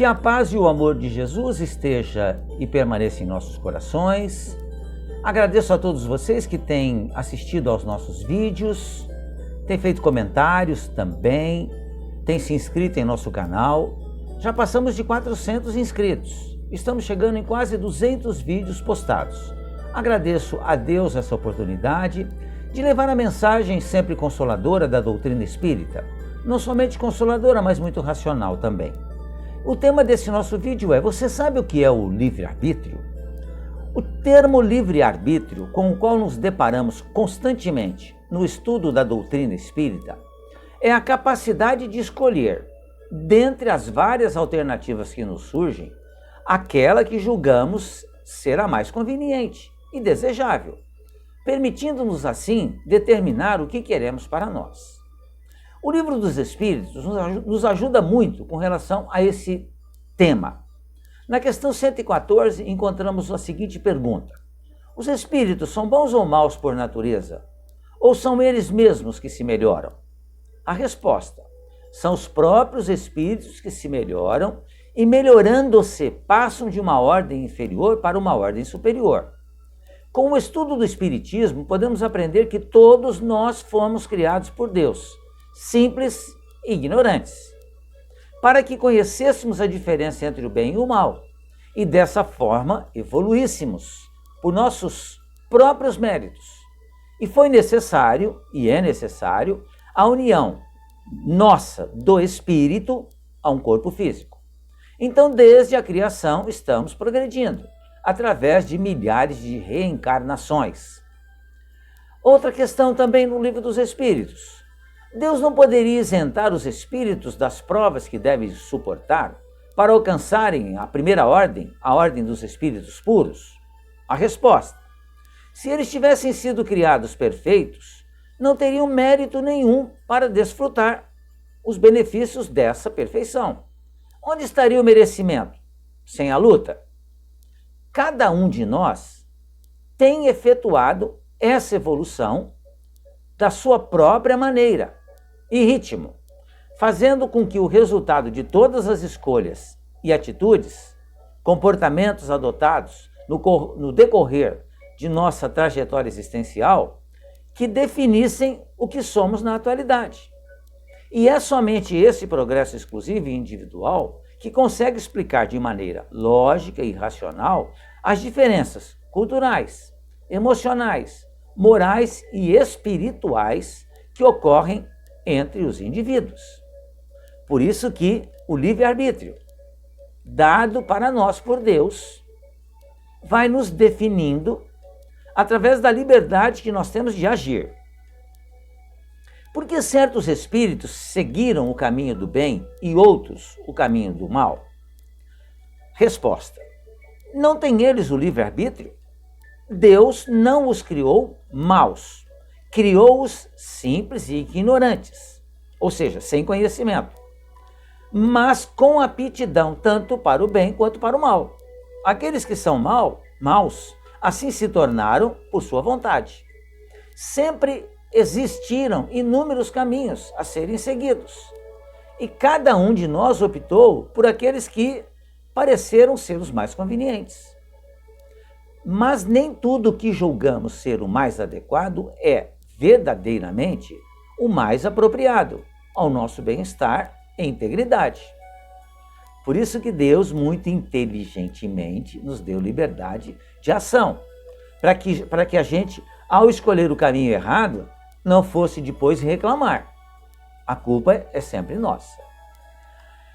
Que a paz e o amor de Jesus esteja e permaneça em nossos corações. Agradeço a todos vocês que têm assistido aos nossos vídeos, têm feito comentários também, têm se inscrito em nosso canal. Já passamos de 400 inscritos. Estamos chegando em quase 200 vídeos postados. Agradeço a Deus essa oportunidade de levar a mensagem sempre consoladora da doutrina espírita. Não somente consoladora, mas muito racional também. O tema desse nosso vídeo é: você sabe o que é o livre-arbítrio? O termo livre-arbítrio, com o qual nos deparamos constantemente no estudo da doutrina espírita, é a capacidade de escolher, dentre as várias alternativas que nos surgem, aquela que julgamos ser a mais conveniente e desejável, permitindo-nos assim determinar o que queremos para nós. O Livro dos Espíritos nos ajuda muito com relação a esse tema. Na questão 114, encontramos a seguinte pergunta: os espíritos são bons ou maus por natureza? Ou são eles mesmos que se melhoram? A resposta: são os próprios espíritos que se melhoram e, melhorando-se, passam de uma ordem inferior para uma ordem superior. Com o estudo do Espiritismo, podemos aprender que todos nós fomos criados por Deus, simples e ignorantes, para que conhecêssemos a diferença entre o bem e o mal, e dessa forma evoluíssemos por nossos próprios méritos. E foi necessário, e é necessário, a união nossa do espírito a um corpo físico. Então, desde a criação, estamos progredindo, através de milhares de reencarnações. Outra questão também no Livro dos Espíritos: Deus não poderia isentar os espíritos das provas que devem suportar para alcançarem a primeira ordem, a ordem dos espíritos puros? A resposta: se eles tivessem sido criados perfeitos, não teriam mérito nenhum para desfrutar os benefícios dessa perfeição. Onde estaria o merecimento? Sem a luta? Cada um de nós tem efetuado essa evolução da sua própria maneira e ritmo, fazendo com que o resultado de todas as escolhas e atitudes, comportamentos adotados no decorrer de nossa trajetória existencial, que definissem o que somos na atualidade. E é somente esse progresso exclusivo e individual que consegue explicar de maneira lógica e racional as diferenças culturais, emocionais, morais e espirituais que ocorrem entre os indivíduos. Por isso que o livre-arbítrio, dado para nós por Deus, vai nos definindo através da liberdade que nós temos de agir. Por que certos espíritos seguiram o caminho do bem e outros o caminho do mal? Resposta: não têm eles o livre-arbítrio? Deus não os criou maus, criou-os simples e ignorantes, ou seja, sem conhecimento, mas com aptidão tanto para o bem quanto para o mal. Aqueles que são maus, assim se tornaram por sua vontade. Sempre existiram inúmeros caminhos a serem seguidos, e cada um de nós optou por aqueles que pareceram ser os mais convenientes. Mas nem tudo que julgamos ser o mais adequado é verdadeiramente o mais apropriado ao nosso bem-estar e integridade. Por isso que Deus, muito inteligentemente, nos deu liberdade de ação, para que a gente, ao escolher o caminho errado, não fosse depois reclamar. A culpa é sempre nossa.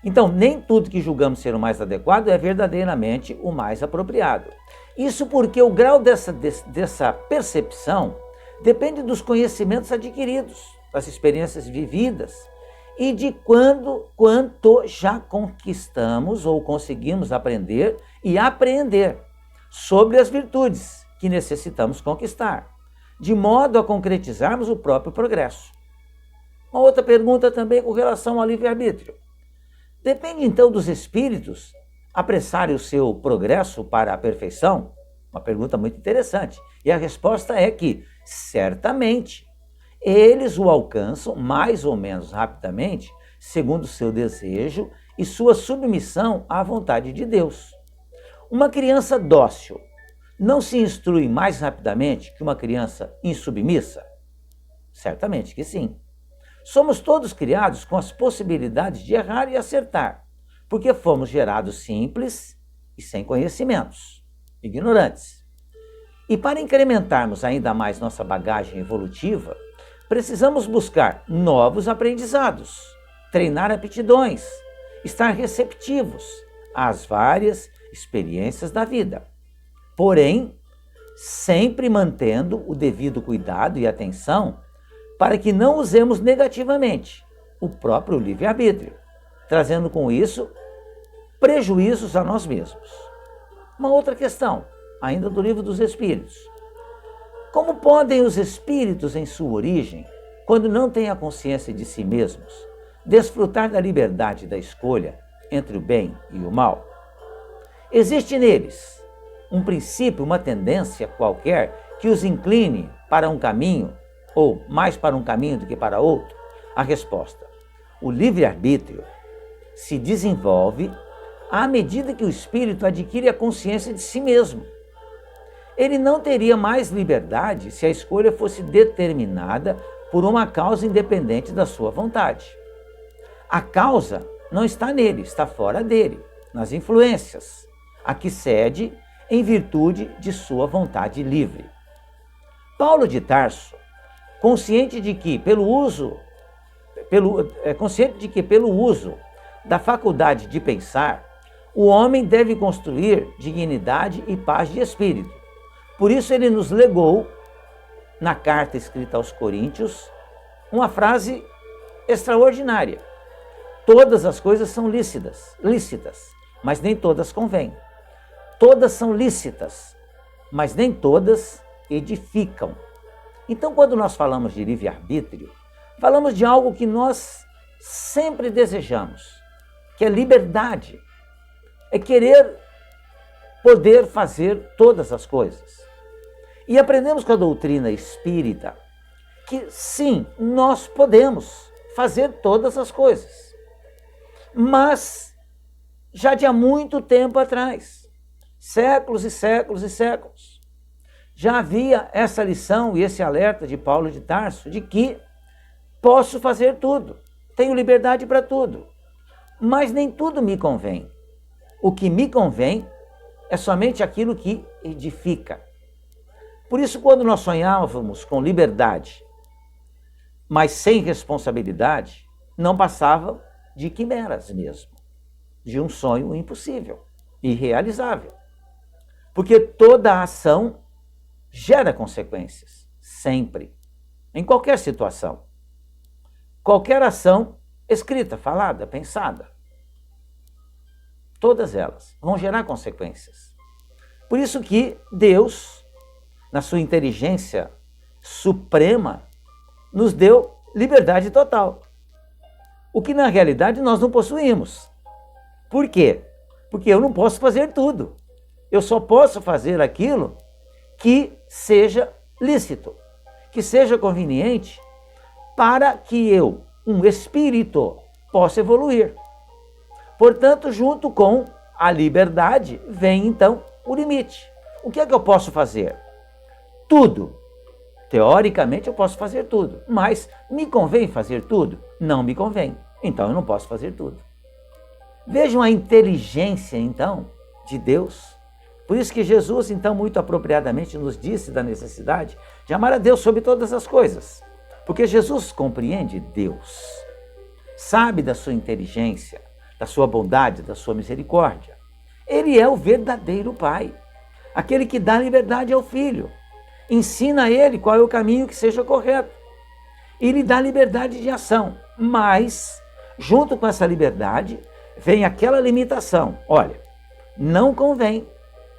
Então, nem tudo que julgamos ser o mais adequado é verdadeiramente o mais apropriado. Isso porque o grau dessa percepção depende dos conhecimentos adquiridos, das experiências vividas e de quanto já conquistamos ou conseguimos aprender e apreender sobre as virtudes que necessitamos conquistar, de modo a concretizarmos o próprio progresso. Uma outra pergunta também com relação ao livre-arbítrio: depende então dos espíritos apressarem o seu progresso para a perfeição? Uma pergunta muito interessante. E a resposta é que, certamente, eles o alcançam mais ou menos rapidamente, segundo o seu desejo e sua submissão à vontade de Deus. Uma criança dócil não se instrui mais rapidamente que uma criança insubmissa? Certamente que sim. Somos todos criados com as possibilidades de errar e acertar, porque fomos gerados simples e sem conhecimentos, ignorantes. E para incrementarmos ainda mais nossa bagagem evolutiva, precisamos buscar novos aprendizados, treinar aptidões, estar receptivos às várias experiências da vida. Porém, sempre mantendo o devido cuidado e atenção para que não usemos negativamente o próprio livre-arbítrio, trazendo com isso prejuízos a nós mesmos. Uma outra questão, ainda do Livro dos Espíritos. Como podem os espíritos em sua origem, quando não têm a consciência de si mesmos, desfrutar da liberdade da escolha entre o bem e o mal? Existe neles um princípio, uma tendência qualquer que os incline para um caminho, ou mais para um caminho do que para outro? A resposta: o livre-arbítrio se desenvolve à medida que o espírito adquire a consciência de si mesmo. Ele não teria mais liberdade se a escolha fosse determinada por uma causa independente da sua vontade. A causa não está nele, está fora dele, nas influências, a que cede em virtude de sua vontade livre. Paulo de Tarso, consciente de que pelo uso da faculdade de pensar, o homem deve construir dignidade e paz de espírito. Por isso ele nos legou, na carta escrita aos Coríntios, uma frase extraordinária: todas as coisas são lícitas, mas nem todas convêm. Todas são lícitas, mas nem todas edificam. Então, quando nós falamos de livre-arbítrio, falamos de algo que nós sempre desejamos, que é liberdade. É querer poder fazer todas as coisas. E aprendemos com a doutrina espírita que sim, nós podemos fazer todas as coisas. Mas já de há muito tempo atrás, séculos e séculos e séculos, já havia essa lição e esse alerta de Paulo de Tarso de que posso fazer tudo, tenho liberdade para tudo, mas nem tudo me convém. O que me convém é somente aquilo que edifica. Por isso, quando nós sonhávamos com liberdade, mas sem responsabilidade, não passava de quimeras mesmo, de um sonho impossível, irrealizável. Porque toda ação gera consequências, sempre, em qualquer situação. Qualquer ação escrita, falada, pensada, todas elas vão gerar consequências. Por isso que Deus, na sua inteligência suprema, nos deu liberdade total. O que na realidade nós não possuímos. Por quê? Porque eu não posso fazer tudo. Eu só posso fazer aquilo que seja lícito, que seja conveniente para que eu, um espírito, possa evoluir. Portanto, junto com a liberdade, vem então o limite. O que é que eu posso fazer? Tudo. Teoricamente eu posso fazer tudo, mas me convém fazer tudo? Não me convém. Então eu não posso fazer tudo. Vejam a inteligência, então, de Deus. Por isso que Jesus, então, muito apropriadamente nos disse da necessidade de amar a Deus sobre todas as coisas. Porque Jesus compreende Deus, sabe da sua inteligência, da sua bondade, da sua misericórdia. Ele é o verdadeiro Pai, aquele que dá liberdade ao Filho, ensina a ele qual é o caminho que seja correto e lhe dá liberdade de ação. Mas, junto com essa liberdade, vem aquela limitação. Olha, não convém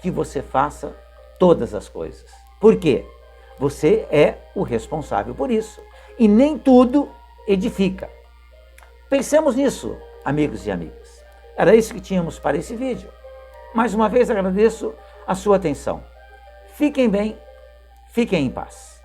que você faça todas as coisas. Por quê? Você é o responsável por isso. E nem tudo edifica. Pensemos nisso, amigos e amigas. Era isso que tínhamos para esse vídeo. Mais uma vez agradeço a sua atenção. Fiquem bem, fiquem em paz.